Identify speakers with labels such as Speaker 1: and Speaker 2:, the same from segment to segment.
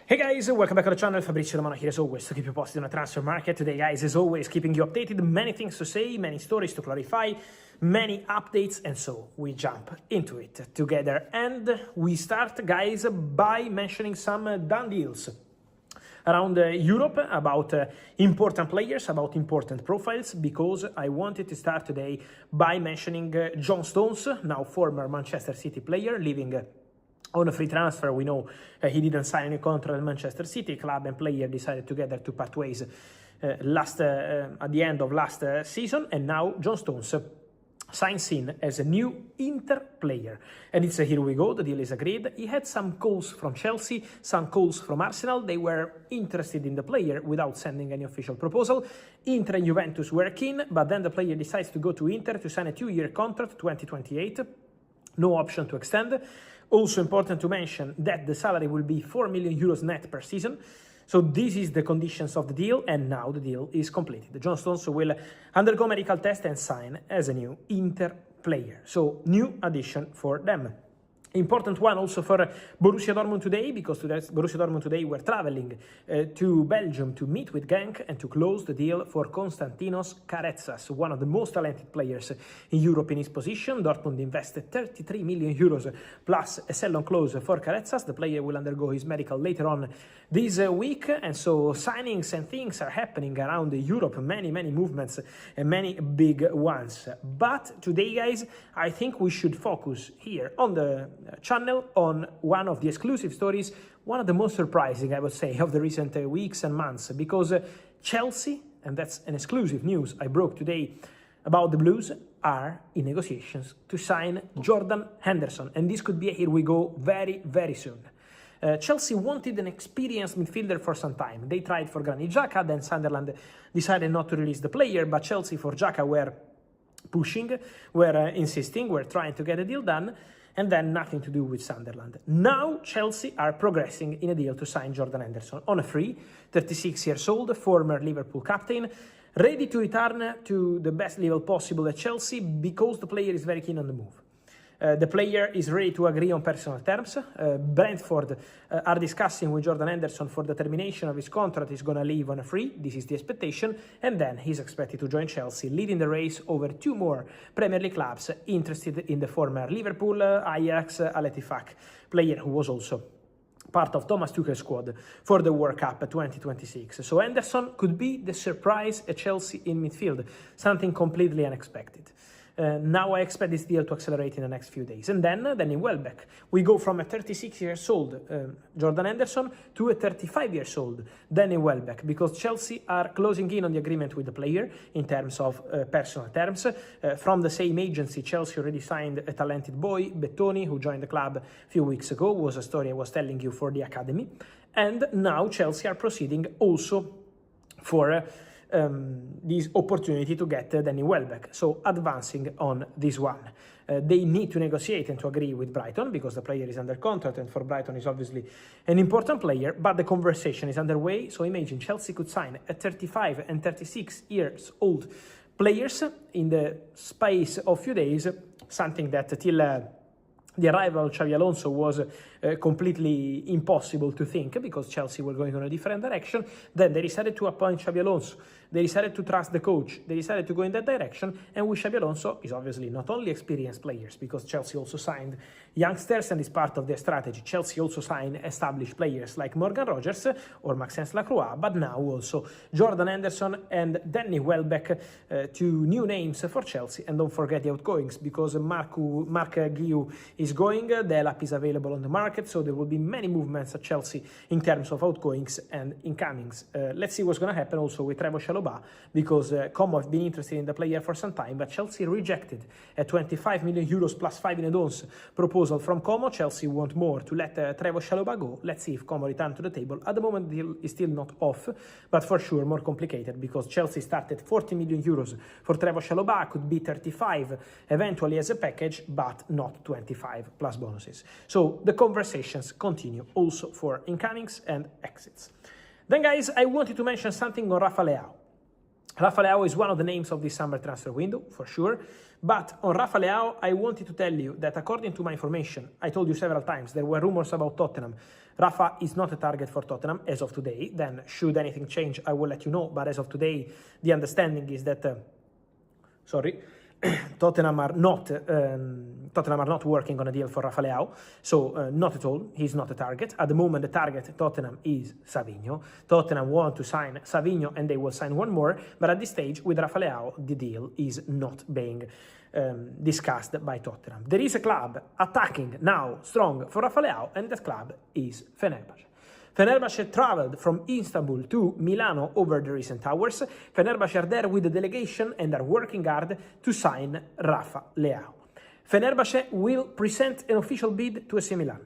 Speaker 1: Hey guys, welcome back to the channel. Fabrizio Romano here as always to keep you posted on the transfer market. Today guys, as always, keeping you updated, many things to say, many stories to clarify, many updates, and so we jump into it together. And we start guys by mentioning some done deals around Europe about important players, about important profiles, because I wanted to start today by mentioning John Stones, now former Manchester City player, living on a free transfer. We know he didn't sign any contract at Manchester City. Club and player decided together to part ways at the end of last season, and now John Stones signs in as a new Inter player. And it's here we go, the deal is agreed. He had some calls from Chelsea, some calls from Arsenal. They were interested in the player without sending any official proposal. Inter and Juventus were keen, but then the player decides to go to Inter to sign a 2-year contract, 2028. No option to extend. Also important to mention that the salary will be 4 million euros net per season. So this is the conditions of the deal, and now the deal is completed. John Stones will undergo medical test and sign as a new Inter player. So new addition for them. Important one also for Borussia Dortmund today, because Borussia Dortmund today were traveling to Belgium to meet with Genk and to close the deal for Konstantinos Karetsas, one of the most talented players in Europe in his position. Dortmund invested 33 million euros plus a sell-on clause for Karetsas. The player will undergo his medical later on this week, and so signings and things are happening around Europe, many movements and many big ones. But today guys, I think we should focus here on the channel on one of the exclusive stories, one of the most surprising, I would say, of the recent weeks and months, because Chelsea, and that's an exclusive news I broke today about the Blues, are in negotiations to sign Jordan Henderson, and this could be a here we go very soon. Chelsea wanted an experienced midfielder for some time. They tried for Granit Xhaka, then Sunderland decided not to release the player, but Chelsea for Xhaka were pushing, were insisting, were trying to get a deal done, and then nothing to do with Sunderland. Now Chelsea are progressing in a deal to sign Jordan Henderson on a free, 36 years old, former Liverpool captain, ready to return to the best level possible at Chelsea because the player is very keen on the move. The player is ready to agree on personal terms. Brentford are discussing with Jordan Henderson for the termination of his contract. He's going to leave on a free. This is the expectation. And then he's expected to join Chelsea, leading the race over two more Premier League clubs interested in the former Liverpool, Ajax, Al Ettifaq player who was also part of Thomas Tuchel's squad for the World Cup 2026. So Henderson could be the surprise at Chelsea in midfield, something completely unexpected. Now I expect this deal to accelerate in the next few days. And then in Welbeck, we go from a 36 years old Jordan Henderson to a 35 years old Danny Welbeck, because Chelsea are closing in on the agreement with the player in terms of personal terms. From the same agency, Chelsea already signed a talented boy, Bettoni, who joined the club a few weeks ago. Was a story I was telling you for the academy. And now Chelsea are proceeding also for this opportunity to get Danny Welbeck, so advancing on this one. They need to negotiate and to agree with Brighton because the player is under contract, and for Brighton is obviously an important player, but the conversation is underway. So imagine Chelsea could sign a 35 and 36 years old players in the space of few days, something that till the arrival of Xabi Alonso was completely impossible to think, because Chelsea were going on a different direction. Then they decided to appoint Xabi Alonso. They decided to trust the coach. They decided to go in that direction. And with Xabi Alonso is obviously not only experienced players, because Chelsea also signed youngsters and is part of their strategy. Chelsea also signed established players like Morgan Rogers or Maxence Lacroix, but now also Jordan Henderson and Danny Welbeck, two new names for Chelsea. And don't forget the outgoings, because Marc Guiu is going, Delap is available on the market, so there will be many movements at Chelsea in terms of outgoings and incomings. Let's see what's going to happen also with Trevoh Chalobah, because Como have been interested in the player for some time, but Chelsea rejected a 25 million euros plus 5 in add-ons proposal from Como. Chelsea want more to let Trevoh Chalobah go. Let's see if Como return to the table. At the moment, the deal is still not off, but for sure more complicated, because Chelsea started 40 million euros for Trevoh Chalobah, could be 35 eventually as a package, but not 25 plus bonuses. So the conversations continue also for incomings and exits. Then guys, I wanted to mention something on Rafa Leão. Rafa Leão is one of the names of this summer transfer window, for sure. But on Rafa Leão, I wanted to tell you that according to my information, I told you several times, there were rumors about Tottenham. Rafa is not a target for Tottenham as of today. Then, should anything change, I will let you know. But as of today, the understanding is that, Tottenham are not working on a deal for Rafa Leão, so not at all. He's not a target. At the moment, the target Tottenham is Savinho. Tottenham want to sign Savinho and they will sign one more, but at this stage, with Rafa Leão, the deal is not being discussed by Tottenham. There is a club attacking now strong for Rafa Leão, and that club is Fenerbahce. Fenerbahce traveled from Istanbul to Milano over the recent hours. Fenerbahce are there with the delegation and are working hard to sign Rafa Leão. Fenerbahce will present an official bid to AC Milan.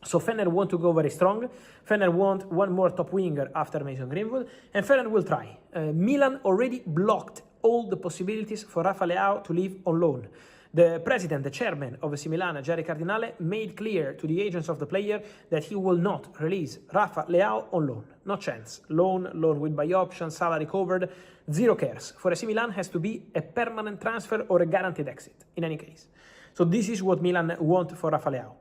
Speaker 1: So Fener want to go very strong. Fener want one more top winger after Mason Greenwood, and Fener will try. Milan already blocked all the possibilities for Rafa Leão to leave on loan. The president, the chairman of AC Milan, Jerry Cardinale, made clear to the agents of the player that he will not release Rafa Leão on loan. No chance. Loan with buy option, salary covered, zero cares. For AC Milan has to be a permanent transfer or a guaranteed exit, in any case. So this is what Milan want for Rafa Leão.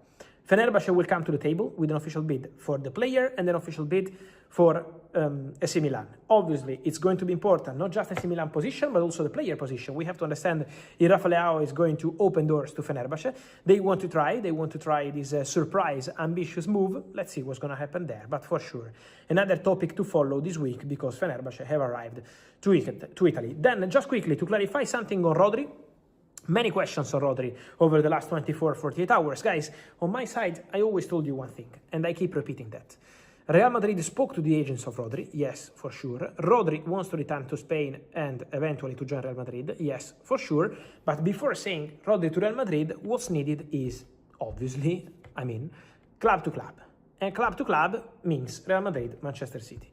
Speaker 1: Fenerbahce will come to the table with an official bid for the player and an official bid for AC Milan. Obviously, it's going to be important, not just AC Milan position, but also the player position. We have to understand if Rafa Leão is going to open doors to Fenerbahce. They want to try this surprise, ambitious move. Let's see what's going to happen there, but for sure, another topic to follow this week because Fenerbahce have arrived to Italy. Then, just quickly, to clarify something on Rodri. Many questions on Rodri over the last 24-48 hours. Guys, on my side, I always told you one thing, and I keep repeating that. Real Madrid spoke to the agents of Rodri, yes, for sure. Rodri wants to return to Spain and eventually to join Real Madrid, yes, for sure. But before saying Rodri to Real Madrid, what's needed is, obviously, club to club. And club to club means Real Madrid, Manchester City.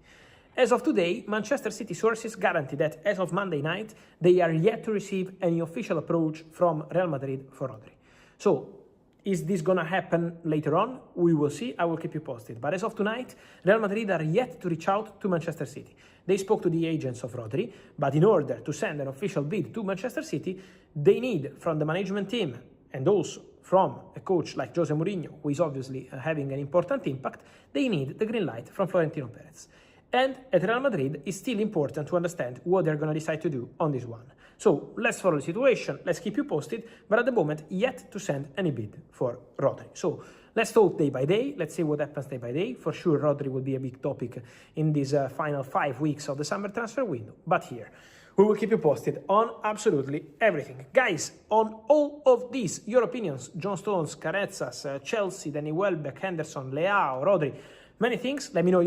Speaker 1: As of today, Manchester City sources guarantee that as of Monday night, they are yet to receive any official approach from Real Madrid for Rodri. So, is this gonna happen later on? We will see, I will keep you posted. But as of tonight, Real Madrid are yet to reach out to Manchester City. They spoke to the agents of Rodri, but in order to send an official bid to Manchester City, they need from the management team and also from a coach like Jose Mourinho, who is obviously having an important impact, they need the green light from Florentino Perez. And at Real Madrid, it's still important to understand what they're going to decide to do on this one. So let's follow the situation, let's keep you posted, but at the moment, yet to send any bid for Rodri. So let's talk day by day, let's see what happens day by day. For sure, Rodri will be a big topic in these final 5 weeks of the summer transfer window. But here, we will keep you posted on absolutely everything. Guys, on all of these, your opinions, John Stones, Carezas, Chelsea, Danny Welbeck, Henderson, Leão, Rodri, many things, let me know your